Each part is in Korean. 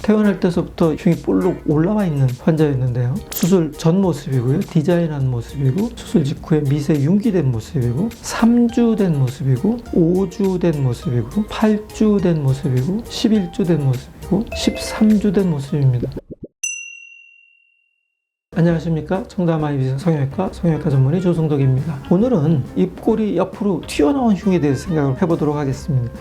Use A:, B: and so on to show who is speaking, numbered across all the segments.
A: 태어날 때서부터 흉이 볼록 올라와 있는 환자였는데요. 수술 전 모습이고요. 디자인한 모습이고, 수술 직후에 미세 융기된 모습이고, 3주 된 모습이고, 5주 된 모습이고, 8주 된 모습이고, 11주 된 모습이고, 13주 된 모습입니다. 안녕하십니까. 청담 IBS 성형외과 전문의 조성덕입니다. 오늘은 입꼬리 옆으로 튀어나온 흉에 대해서 생각을 해보도록 하겠습니다.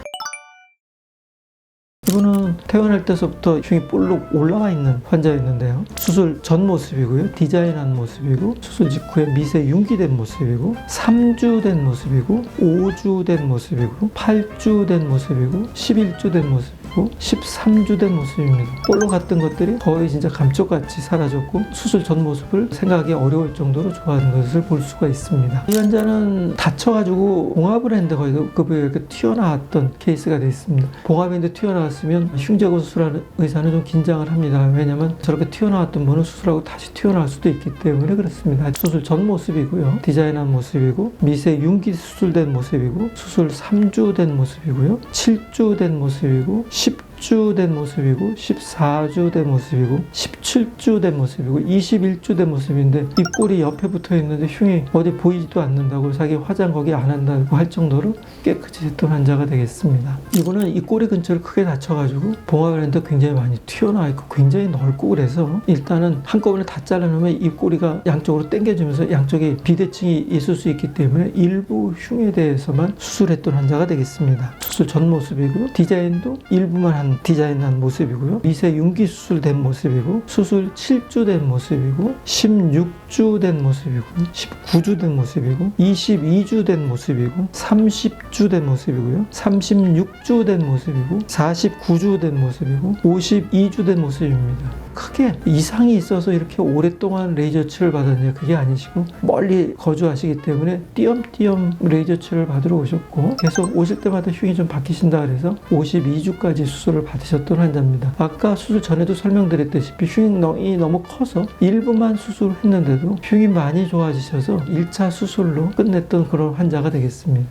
A: 이분은 태어날 때서부터 흉이 볼록 올라와 있는 환자였는데요. 수술 전 모습이고요. 디자인한 모습이고, 수술 직후에 미세 융기된 모습이고, 3주 된 모습이고, 5주 된 모습이고, 8주 된 모습이고, 11주 된 모습이고, 13주 된 모습입니다. 볼록 갔던 것들이 거의 진짜 감쪽같이 사라졌고, 수술 전 모습을 생각하기 어려울 정도로 좋아진 것을 볼 수가 있습니다. 이 환자는 다쳐가지고 봉합을 했는데 거의 그 부위에 이렇게 튀어나왔던 케이스가 되어 있습니다. 봉합인데 튀어나왔으면 흉제고 수술하는 의사는 좀 긴장을 합니다. 왜냐하면 저렇게 튀어나왔던 분은 수술하고 다시 튀어나올 수도 있기 때문에 그렇습니다. 수술 전 모습이고요. 디자인한 모습이고, 미세 융기 수술된 모습이고, 수술 3주 된 모습이고요. 7주 된 모습이고, 10주 된 모습이고, 14주 된 모습이고, 17주 된 모습이고, 21주 된 모습인데 입꼬리 옆에 붙어 있는데 흉이 어디 보이지도 않는다고, 자기 화장 거기 안 한다고 할 정도로 깨끗이 됐던 환자가 되겠습니다. 이분은 입꼬리 근처를 크게 다쳐가지고 봉합을 했는데 굉장히 많이 튀어나와 있고 굉장히 넓고, 그래서 일단은 한꺼번에 다 잘라놓으면 입꼬리가 양쪽으로 당겨지면서 양쪽에 비대칭이 있을 수 있기 때문에 일부 흉에 대해서만 수술했던 환자가 되겠습니다. 수술 전 모습이고, 디자인도 일부만 한 디자인한 모습이고요. 미세 융기 수술된 모습이고, 수술 7주 된 모습이고, 16주 된 모습이고, 19주 된 모습이고, 22주 된 모습이고, 30주 된 모습이고요. 36주 된 모습이고, 49주 된 모습이고, 52주 된 모습입니다. 크게 이상이 있어서 이렇게 오랫동안 레이저 치료를 받았냐, 그게 아니시고 멀리 거주하시기 때문에 띄엄띄엄 레이저 치료를 받으러 오셨고, 계속 오실 때마다 흉이 좀 바뀌신다 그래서 52주까지 수술을 받으셨던 환자입니다. 아까 수술 전에도 설명드렸다시피 흉이 너무 커서 일부만 수술했는데도 흉이 많이 좋아지셔서 1차 수술로 끝냈던 그런 환자가 되겠습니다.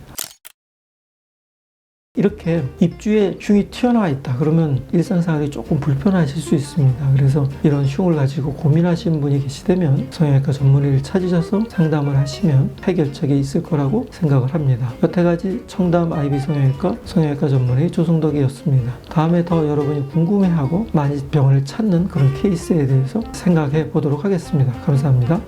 A: 이렇게 입주에 흉이 튀어나와 있다 그러면 일상생활이 조금 불편하실 수 있습니다. 그래서 이런 흉을 가지고 고민하시는 분이 계시다면 성형외과 전문의를 찾으셔서 상담을 하시면 해결책이 있을 거라고 생각을 합니다. 여태까지 청담 IB 성형외과 전문의 조성덕이었습니다. 다음에 더 여러분이 궁금해하고 많이 병원을 찾는 그런 케이스에 대해서 생각해 보도록 하겠습니다. 감사합니다.